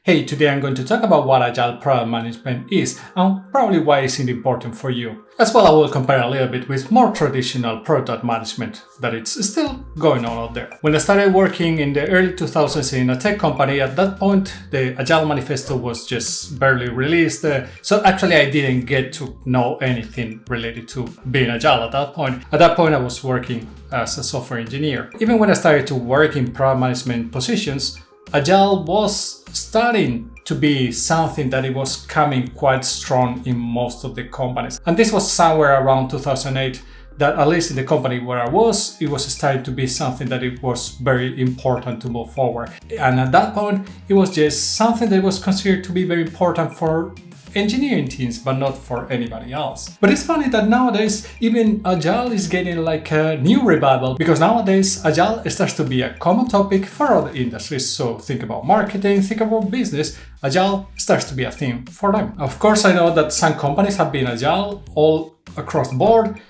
Hey, today I'm going to talk about what Agile Product Management is and probably why it's important for you. As well, I will compare a little bit with more traditional product management that it's still going on out there. When I started working in the early 2000s in a tech company, at that point, the Agile Manifesto was just barely released. So actually, I didn't get to know anything related to being Agile at that point. At that point, I was working as a software engineer. Even when I started to work in product management positions, Agile was starting to be something that it was coming quite strong in most of the companies. And this was somewhere around 2008 that at least in the company where I was, it was starting to be something that it was very important to move forward. And at that point, it was just something that was considered to be very important for engineering teams, but not for anybody else. But it's funny that nowadays, even Agile is getting like a new revival, because nowadays Agile starts to be a common topic for other industries. So think about marketing, think about business, Agile starts to be a theme for them. Of course, I know that some companies have been Agile all across the board,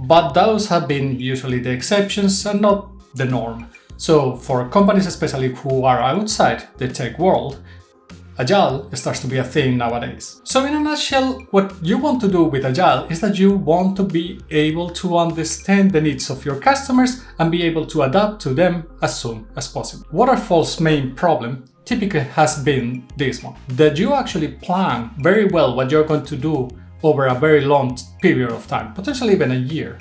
but those have been usually the exceptions and not the norm. So for companies, especially who are outside the tech world, Agile starts to be a thing nowadays. So in a nutshell, what you want to do with Agile is that you want to be able to understand the needs of your customers and be able to adapt to them as soon as possible. Waterfall's main problem typically has been this one, that you actually plan very well what you're going to do over a very long period of time, potentially even a year.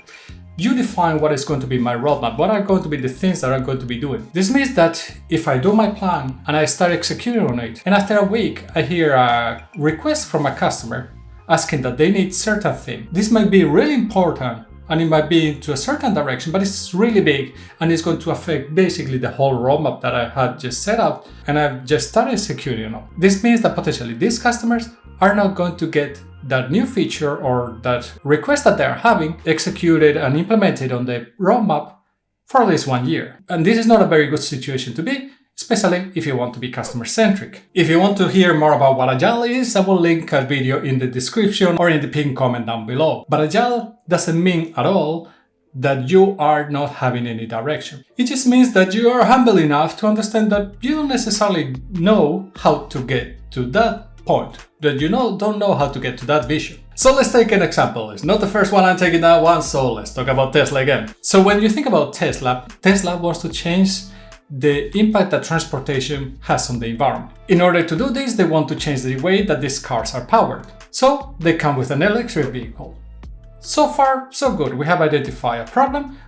You define what is going to be my roadmap, what are going to be the things that I'm going to be doing. This means that if I do my plan and I start executing on it, and after a week I hear a request from a customer asking that they need certain thing, this might be really important and it might be into a certain direction, but it's really big and it's going to affect basically the whole roadmap that I had just set up and I've just started executing on. This means that potentially these customers are not going to get that new feature or that request that they're having executed and implemented on the roadmap for at least 1 year. And this is not a very good situation to be, especially if you want to be customer-centric. If you want to hear more about what Agile is, I will link a video in the description or in the pinned comment down below. But Agile doesn't mean at all that you are not having any direction. It just means that you are humble enough to understand that you don't necessarily know how to get to that point, that you don't know how to get to that vision. So let's take an example. It's not the first one, I'm taking that one, so let's talk about Tesla again. So when you think about Tesla wants to change the impact that transportation has on the environment. In order to do this, they want to change the way that these cars are powered. So they come with an electric vehicle. So far, so good. We have identified a problem,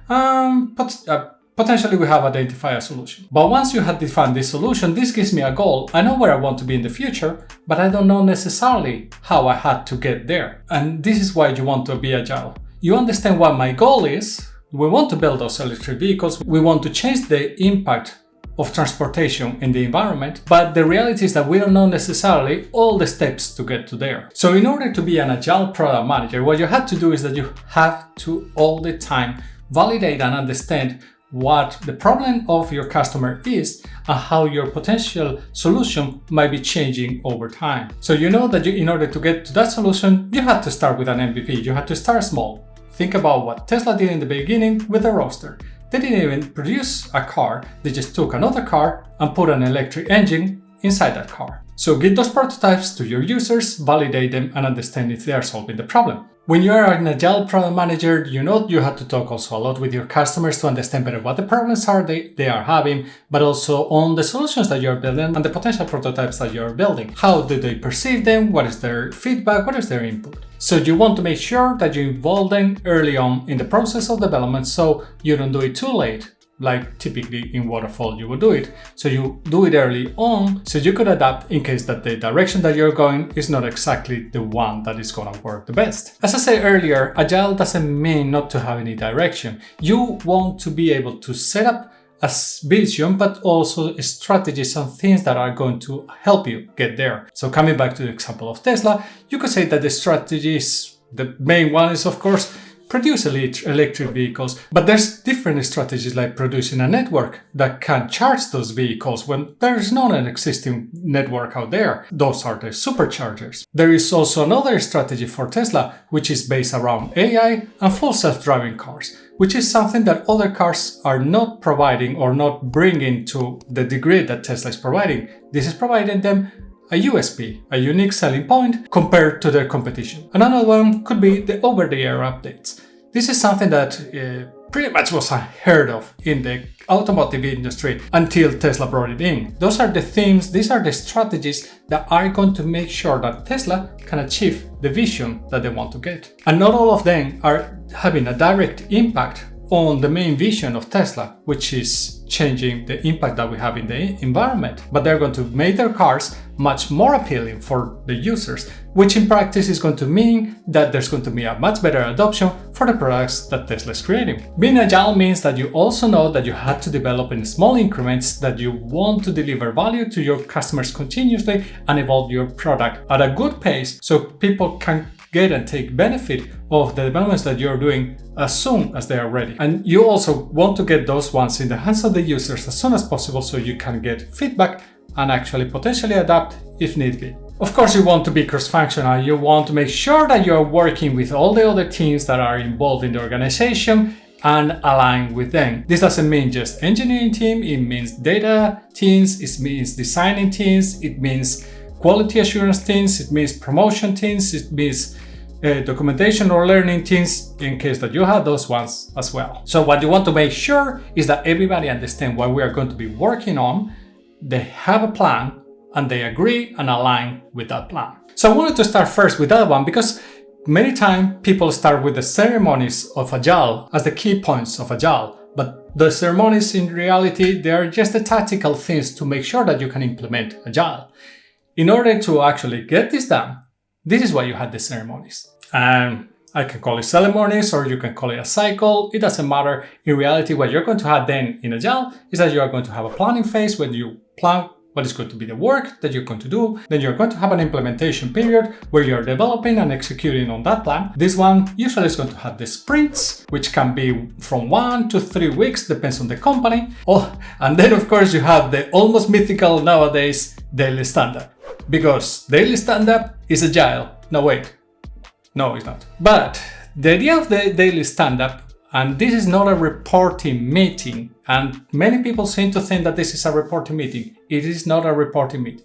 potentially we have identified a solution. But once you have defined this solution, this gives me a goal. I know where I want to be in the future, but I don't know necessarily how I had to get there. And this is why you want to be Agile. You understand what my goal is. We want to build those electric vehicles. We want to change the impact of transportation in the environment, but the reality is that we don't know necessarily all the steps to get to there. So in order to be an Agile product manager, what you have to do is that you have to all the time validate and understand what the problem of your customer is and how your potential solution might be changing over time. So you know that in order to get to that solution, you have to start with an MVP. You have to start small. Think about what Tesla did in the beginning with the Roadster. They didn't even produce a car, they just took another car and put an electric engine inside that car. So give those prototypes to your users, validate them, and understand if they are solving the problem. When you are an Agile Product Manager, you know you have to talk also a lot with your customers to understand better what the problems are they are having, but also on the solutions that you're building and the potential prototypes that you're building. How do they perceive them? What is their feedback? What is their input? So you want to make sure that you involve them early on in the process of development so you don't do it too late, like typically in Waterfall you would do it. So you do it early on so you could adapt in case that the direction that you're going is not exactly the one that is going to work the best. As I said earlier, Agile doesn't mean not to have any direction. You want to be able to set up a vision, but also strategies and things that are going to help you get there. So coming back to the example of Tesla, you could say that the strategies, the main one is of course produce electric vehicles, but there's different strategies like producing a network that can charge those vehicles when there is not an existing network out there. Those are the superchargers. There is also another strategy for Tesla, which is based around AI and full self-driving cars, which is something that other cars are not providing or not bringing to the degree that Tesla is providing. This is providing them a USP, a unique selling point compared to their competition. Another one could be the over-the-air updates. This is something that pretty much was unheard of in the automotive industry until Tesla brought it in. Those are the themes, these are the strategies that are going to make sure that Tesla can achieve the vision that they want to get. And not all of them are having a direct impact on the main vision of Tesla, which is changing the impact that we have in the environment. But they're going to make their cars much more appealing for the users, which in practice is going to mean that there's going to be a much better adoption for the products that Tesla is creating. Being agile means that you also know that you have to develop in small increments, that you want to deliver value to your customers continuously and evolve your product at a good pace so people can get and take benefit of the developments that you're doing as soon as they are ready. And you also want to get those ones in the hands of the users as soon as possible so you can get feedback and actually potentially adapt if need be. Of course, you want to be cross-functional. You want to make sure that you're working with all the other teams that are involved in the organization and align with them. This doesn't mean just engineering team, it means data teams, it means designing teams, it means quality assurance teams, it means promotion teams, it means documentation or learning teams in case that you have those ones as well. So what you want to make sure is that everybody understands what we are going to be working on, they have a plan, and they agree and align with that plan. So I wanted to start first with that one because many times people start with the ceremonies of Agile as the key points of Agile. But the ceremonies in reality, they are just the tactical things to make sure that you can implement Agile. In order to actually get this done, this is why you had the ceremonies. And I can call it ceremonies or you can call it a cycle. It doesn't matter. In reality, what you're going to have then in Agile is that you are going to have a planning phase when you plan what is going to be the work that you're going to do. Then you're going to have an implementation period where you're developing and executing on that plan. This one usually is going to have the sprints, which can be from 1 to 3 weeks, depends on the company. Oh, and then of course you have the almost mythical nowadays daily stand-up. Because daily stand-up is Agile. No, wait. No, it's not. But the idea of the daily stand-up, and this is not a reporting meeting, and many people seem to think that this is a reporting meeting. It is not a reporting meeting.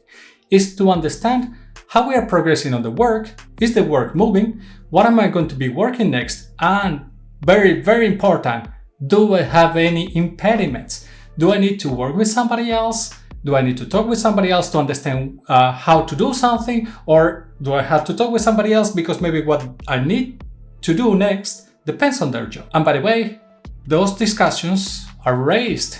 It's to understand how we are progressing on the work. Is the work moving? What am I going to be working next? And very, very important, do I have any impediments? Do I need to work with somebody else? Do I need to talk with somebody else to understand how to do something? Or do I have to talk with somebody else because maybe what I need to do next depends on their job? And by the way, those discussions are raised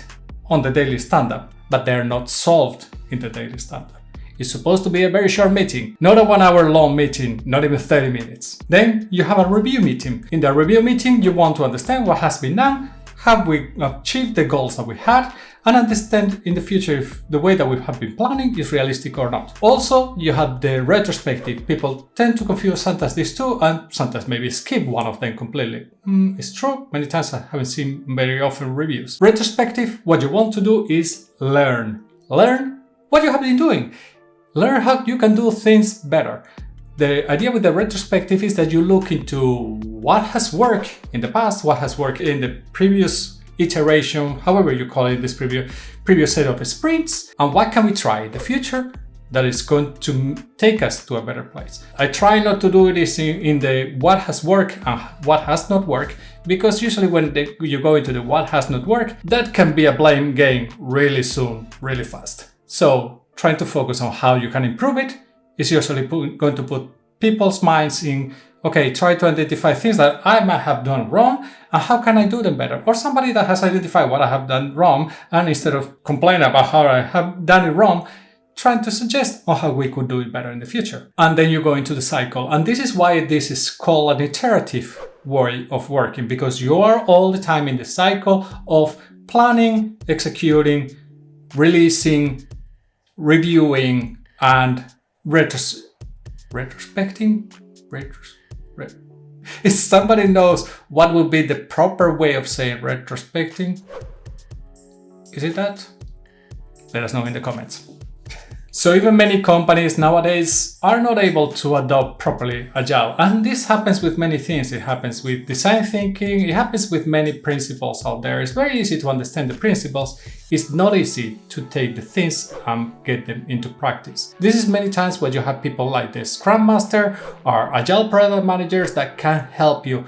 on the daily stand-up, but they're not solved in the daily stand-up. It's supposed to be a very short meeting, not a 1 hour long meeting, not even 30 minutes. Then you have a review meeting. In the review meeting, you want to understand what has been done, have we achieved the goals that we had, and understand in the future if the way that we have been planning is realistic or not. Also, you have the retrospective. People tend to confuse sometimes these two and sometimes maybe skip one of them completely. It's true, many times I haven't seen very often reviews. Retrospective, what you want to do is learn. Learn what you have been doing. Learn how you can do things better. The idea with the retrospective is that you look into what has worked in the past, what has worked in the previous iteration, however you call it, this previous set of sprints, and what can we try in the future that is going to take us to a better place. I try not to do this in the what has worked and what has not worked, because usually when you go into the what has not worked, that can be a blame game really soon, really fast. So trying to focus on how you can improve it is usually going to put people's minds in, okay, try to identify things that I might have done wrong and how can I do them better? Or somebody that has identified what I have done wrong, and instead of complaining about how I have done it wrong, trying to suggest on how we could do it better in the future. And then you go into the cycle. And this is why this is called an iterative way of working, because you are all the time in the cycle of planning, executing, releasing, reviewing, and retrospecting. If somebody knows what would be the proper way of saying retrospecting, is it that? Let us know in the comments. So even many companies nowadays are not able to adopt properly Agile. And this happens with many things. It happens with design thinking. It happens with many principles out there. It's very easy to understand the principles. It's not easy to take the things and get them into practice. This is many times where you have people like the Scrum Master or Agile Product Managers that can help you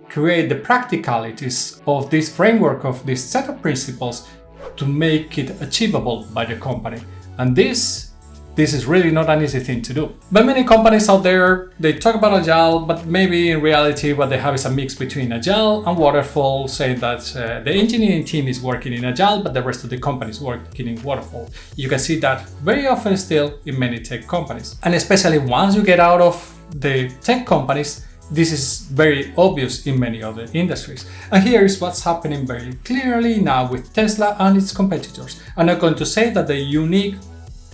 create the practicalities of this framework, of this set of principles, to make it achievable by the company. And this is really not an easy thing to do. But many companies out there, they talk about Agile, but maybe in reality what they have is a mix between Agile and Waterfall, saying that the engineering team is working in Agile, but the rest of the company is working in Waterfall. You can see that very often still in many tech companies. And especially once you get out of the tech companies, this is very obvious in many other industries. And here is what's happening very clearly now with Tesla and its competitors. I'm not going to say that the unique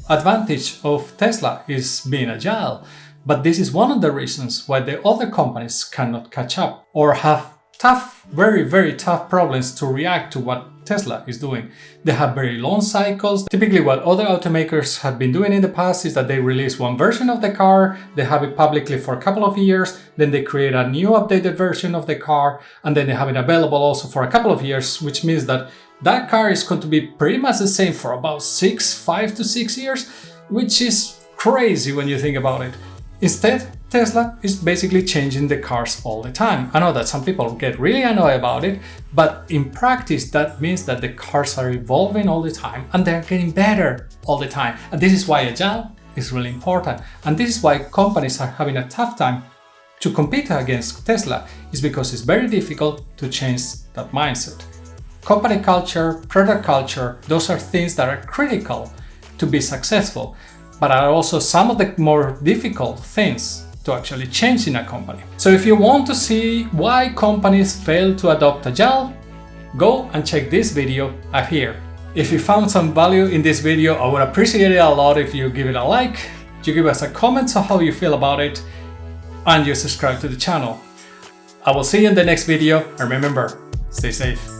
advantage of Tesla is being agile, but this is one of the reasons why the other companies cannot catch up or have tough, very, very tough problems to react to what Tesla is doing. They have very long cycles. Typically what other automakers have been doing in the past is that they release one version of the car, they have it publicly for a couple of years, then they create a new updated version of the car, and then they have it available also for a couple of years, which means that that car is going to be pretty much the same for about 5 to 6 years, which is crazy when you think about it. Instead, Tesla is basically changing the cars all the time. I know that some people get really annoyed about it, but in practice that means that the cars are evolving all the time and they're getting better all the time. And this is why Agile is really important. And this is why companies are having a tough time to compete against Tesla, is because it's very difficult to change that mindset. Company culture, product culture, those are things that are critical to be successful, but are also some of the more difficult things to actually change in a company. So if you want to see why companies fail to adopt Agile, go and check this video up here. If you found some value in this video, I would appreciate it a lot if you give it a like, you give us a comment on how you feel about it, and you subscribe to the channel. I will see you in the next video, and remember, stay safe.